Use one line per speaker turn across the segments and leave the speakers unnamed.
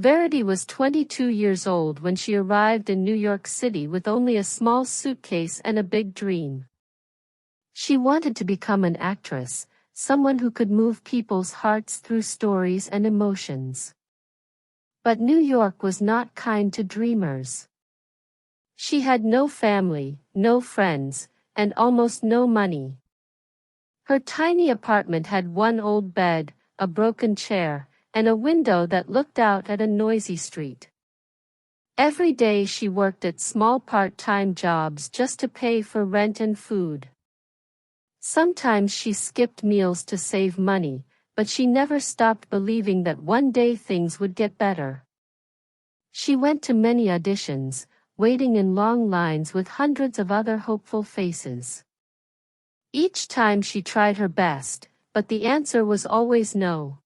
Verity was 22 years old when she arrived in New York City with only a small suitcase and a big dream. She wanted to become an actress, someone who could move people's hearts through stories and emotions. But New York was not kind to dreamers. She had no family, no friends, and almost no money. Her tiny apartment had one old bed, a broken chair, and a window that looked out at a noisy street. Every day she worked at small part-time jobs just to pay for rent and food. Sometimes she skipped meals to save money, but she never stopped believing that one day things would get better. She went to many auditions, waiting in long lines with hundreds of other hopeful faces. Each time she tried her best, but the answer was always no.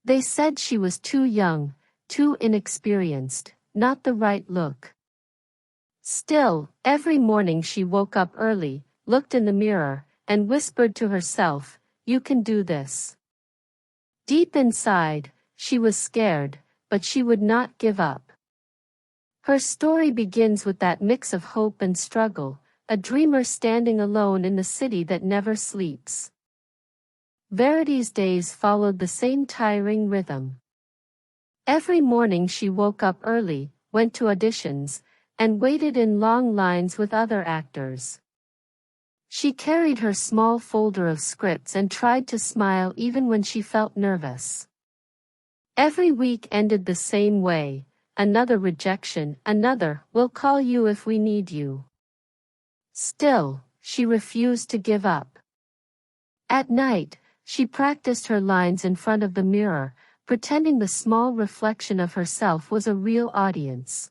They said she was too young, too inexperienced, not the right look. Still, every morning she woke up early, looked in the mirror, and whispered to herself, "You can do this." Deep inside, she was scared, but she would not give up. Her story begins with that mix of hope and struggle, a dreamer standing alone in the city that never sleeps. Verity's days followed the same tiring rhythm. Every morning she woke up early, went to auditions, and waited in long lines with other actors. She carried her small folder of scripts and tried to smile even when she felt nervous. Every week ended the same way, another rejection, another, "We'll call you if we need you." Still, she refused to give up. At night, she practiced her lines in front of the mirror, pretending the small reflection of herself was a real audience.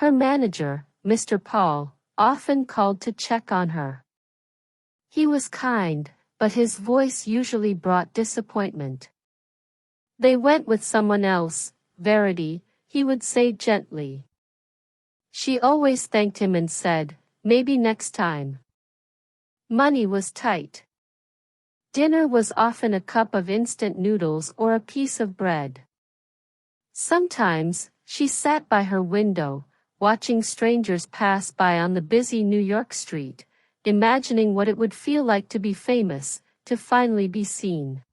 Her manager, Mr. Paul, often called to check on her. He was kind, but his voice usually brought disappointment. "They went with someone else, Verity," he would say gently. She always thanked him and said, "Maybe next time." Money was tight. Dinner was often a cup of instant noodles or a piece of bread. Sometimes, she sat by her window, watching strangers pass by on the busy New York street, imagining what it would feel like to be famous, to finally be seen.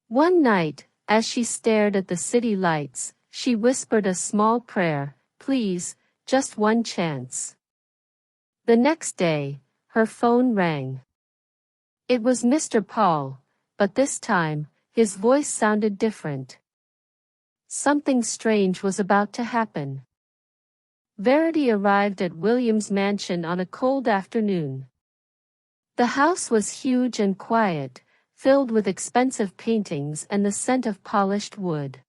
One night, as she stared at the city lights, she whispered a small prayer, "Please, just one chance." The next day, her phone rang. It was Mr. Paul, but this time, his voice sounded different. Something strange was about to happen. Verity arrived at William's mansion on a cold afternoon. The house was huge and quiet, filled with expensive paintings and the scent of polished wood.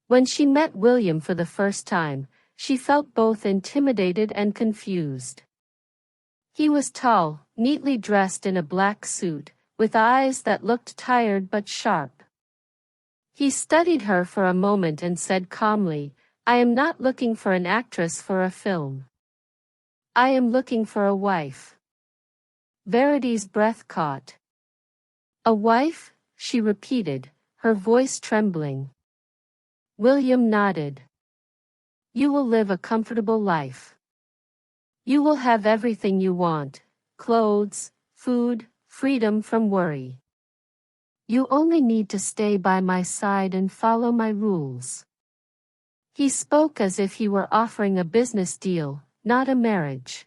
When she met William for the first time, she felt both intimidated and confused. He was tall, neatly dressed in a black suit, with eyes that looked tired but sharp. He studied her for a moment and said calmly, "I am not looking for an actress for a film. I am looking for a wife." Verity's breath caught. "A wife?" she repeated, her voice trembling. William nodded. "You will live a comfortable life. You will have everything you want, clothes, food, freedom from worry. You only need to stay by my side and follow my rules." He spoke as if he were offering a business deal, not a marriage.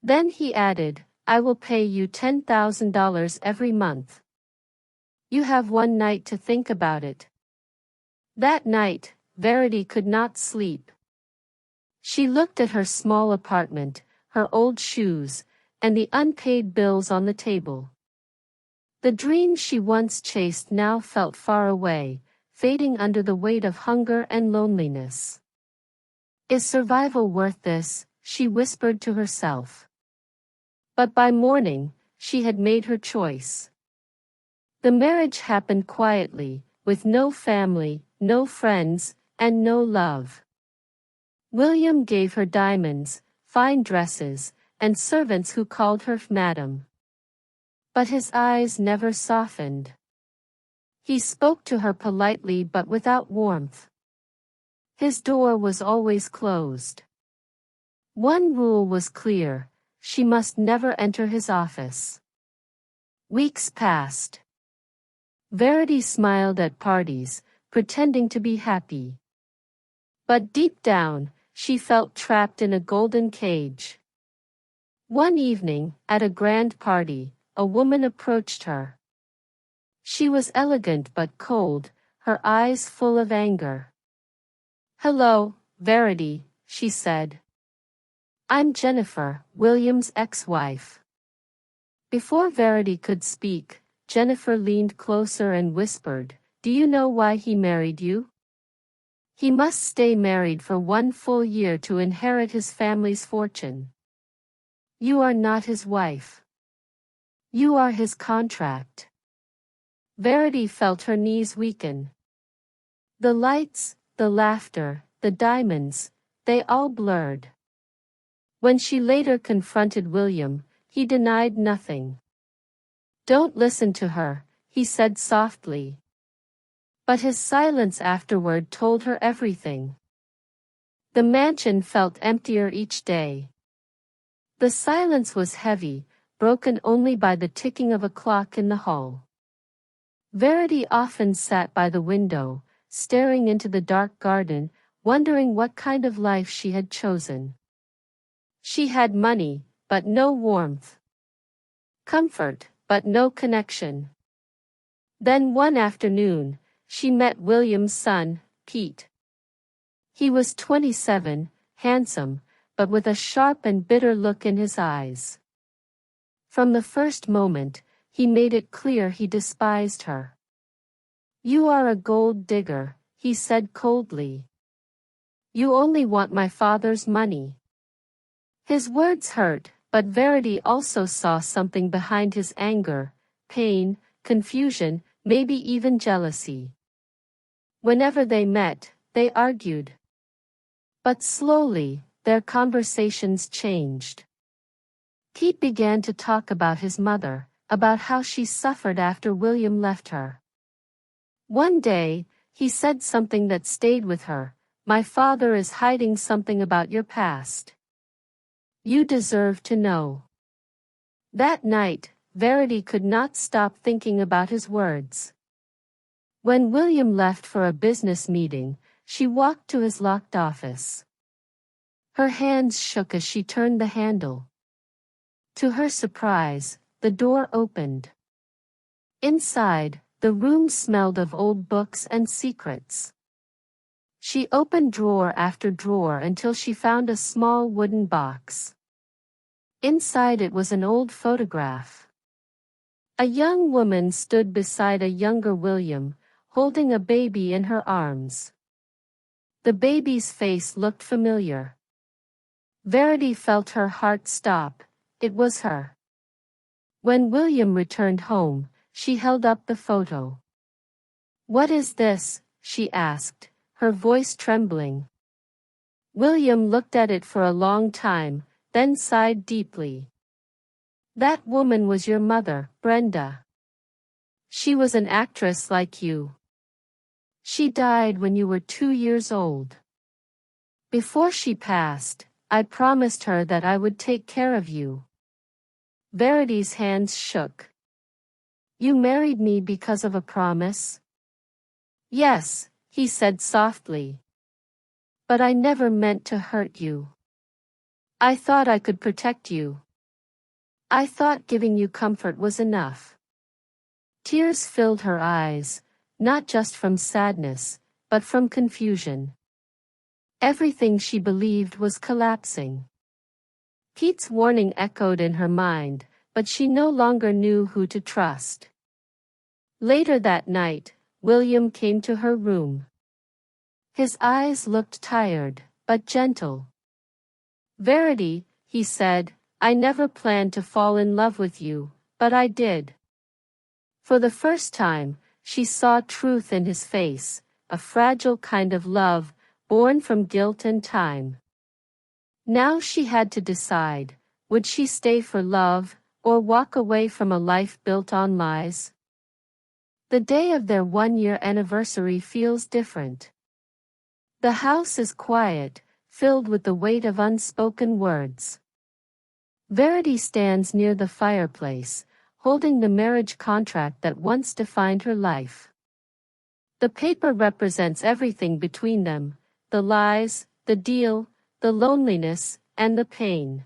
Then he added, "I will pay you $10,000 every month. You have one night to think about it." That night, Verity could not sleep. She looked at her small apartment, her old shoes, and the unpaid bills on the table. The dream she once chased now felt far away, fading under the weight of hunger and loneliness. "Is survival worth this?" she whispered to herself. But by morning, she had made her choice. The marriage happened quietly, with no family, no friends, and no love. William gave her diamonds, fine dresses, and servants who called her Madam. But his eyes never softened. He spoke to her politely but without warmth. His door was always closed. One rule was clear: she must never enter his office. Weeks passed. Verity smiled at parties, pretending to be happy. But deep down, she felt trapped in a golden cage. One evening, at a grand party, a woman approached her. She was elegant but cold, her eyes full of anger. "Hello, Verity," she said. "I'm Jennifer, William's ex-wife." Before Verity could speak, Jennifer leaned closer and whispered, "Do you know why he married you? He must stay married for 1 full year to inherit his family's fortune. You are not his wife. You are his contract." Verity felt her knees weaken. The lights, the laughter, the diamonds, they all blurred. When she later confronted William, he denied nothing. "Don't listen to her," he said softly. But his silence afterward told her everything. The mansion felt emptier each day. The silence was heavy, broken only by the ticking of a clock in the hall. Verity often sat by the window, staring into the dark garden, wondering what kind of life she had chosen. She had money, but no warmth. Comfort, but no connection. Then one afternoon, she met William's son, Pete. He was 27, handsome, but with a sharp and bitter look in his eyes. From the first moment, he made it clear he despised her. "You are a gold digger," he said coldly. "You only want my father's money." His words hurt, but Verity also saw something behind his anger: pain, confusion, maybe even jealousy. Whenever they met, they argued. But slowly, their conversations changed. Pete began to talk about his mother, about how she suffered after William left her. One day, he said something that stayed with her: "My father is hiding something about your past. You deserve to know." That night, Verity could not stop thinking about his words. When William left for a business meeting, she walked to his locked office. Her hands shook as she turned the handle. To her surprise, the door opened. Inside, the room smelled of old books and secrets. She opened drawer after drawer until she found a small wooden box. Inside it was an old photograph. A young woman stood beside a younger William, holding a baby in her arms. The baby's face looked familiar. Verity felt her heart stop. It was her. When William returned home, she held up the photo. "What is this?" she asked, her voice trembling. William looked at it for a long time, then sighed deeply. "That woman was your mother, Brenda. She was an actress like you. She died when you were 2 years old. Before she passed, I promised her that I would take care of you." Verity's hands shook. "You married me because of a promise?" "Yes," he said softly. "But I never meant to hurt you. I thought I could protect you. I thought giving you comfort was enough." Tears filled her eyes, not just from sadness, but from confusion. Everything she believed was collapsing. Pete's warning echoed in her mind, but she no longer knew who to trust. Later that night, William came to her room. His eyes looked tired, but gentle. "Verity," he said, "I never planned to fall in love with you, but I did." For the first time, she saw truth in his face, a fragile kind of love, born from guilt and time. Now she had to decide: would she stay for love, or walk away from a life built on lies? The day of their one-year anniversary feels different. The house is quiet, filled with the weight of unspoken words. Verity stands near the fireplace, holding the marriage contract that once defined her life. The paper represents everything between them, the lies, the deal, the loneliness, and the pain.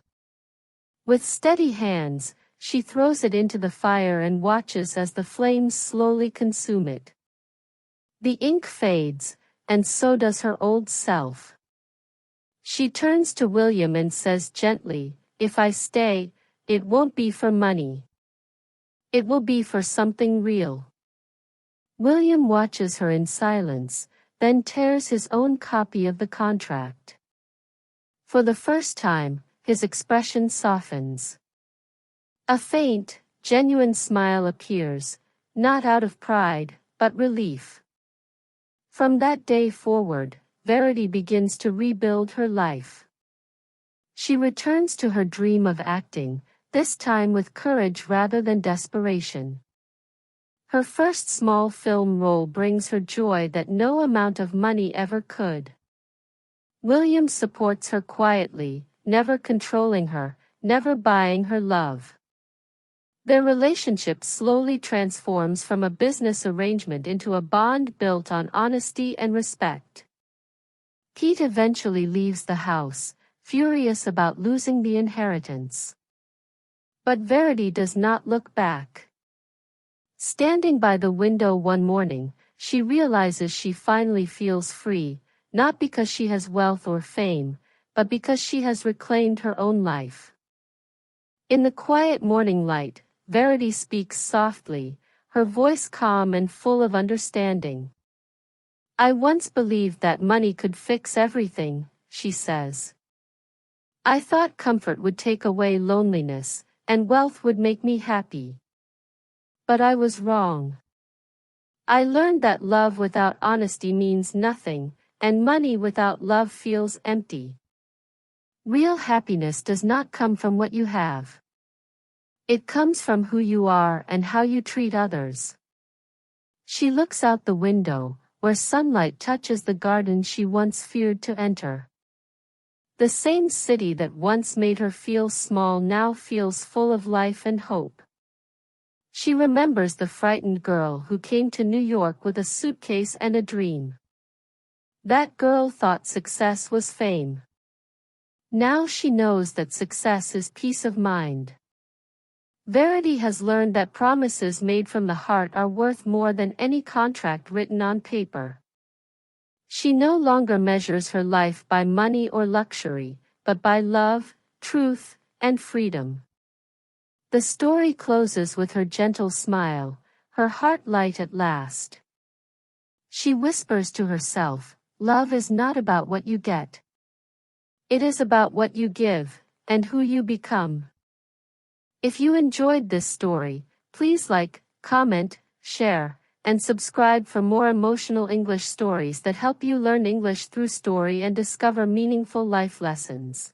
With steady hands, she throws it into the fire and watches as the flames slowly consume it. The ink fades, and so does her old self. She turns to William and says gently, "If I stay, it won't be for money. It will be for something real." William watches her in silence, then tears his own copy of the contract. For the first time, his expression softens. A faint, genuine smile appears, not out of pride, but relief. From that day forward, Verity begins to rebuild her life. She returns to her dream of acting, this time with courage rather than desperation. Her first small film role brings her joy that no amount of money ever could. William supports her quietly, never controlling her, never buying her love. Their relationship slowly transforms from a business arrangement into a bond built on honesty and respect. Pete eventually leaves the house, furious about losing the inheritance. But Verity does not look back. Standing by the window one morning, she realizes she finally feels free, not because she has wealth or fame, but because she has reclaimed her own life. In the quiet morning light, Verity speaks softly, her voice calm and full of understanding. "I once believed that money could fix everything," she says. "I thought comfort would take away loneliness, and wealth would make me happy. But I was wrong. I learned that love without honesty means nothing, and money without love feels empty. Real happiness does not come from what you have. It comes from who you are and how you treat others." She looks out the window, where sunlight touches the garden she once feared to enter. The same city that once made her feel small now feels full of life and hope. She remembers the frightened girl who came to New York with a suitcase and a dream. That girl thought success was fame. Now she knows that success is peace of mind. Verity has learned that promises made from the heart are worth more than any contract written on paper. She no longer measures her life by money or luxury, but by love, truth, and freedom. The story closes with her gentle smile, her heart light at last. She whispers to herself, "Love is not about what you get. It is about what you give, and who you become." If you enjoyed this story, please like, comment, share, and subscribe for more emotional English stories that help you learn English through story and discover meaningful life lessons.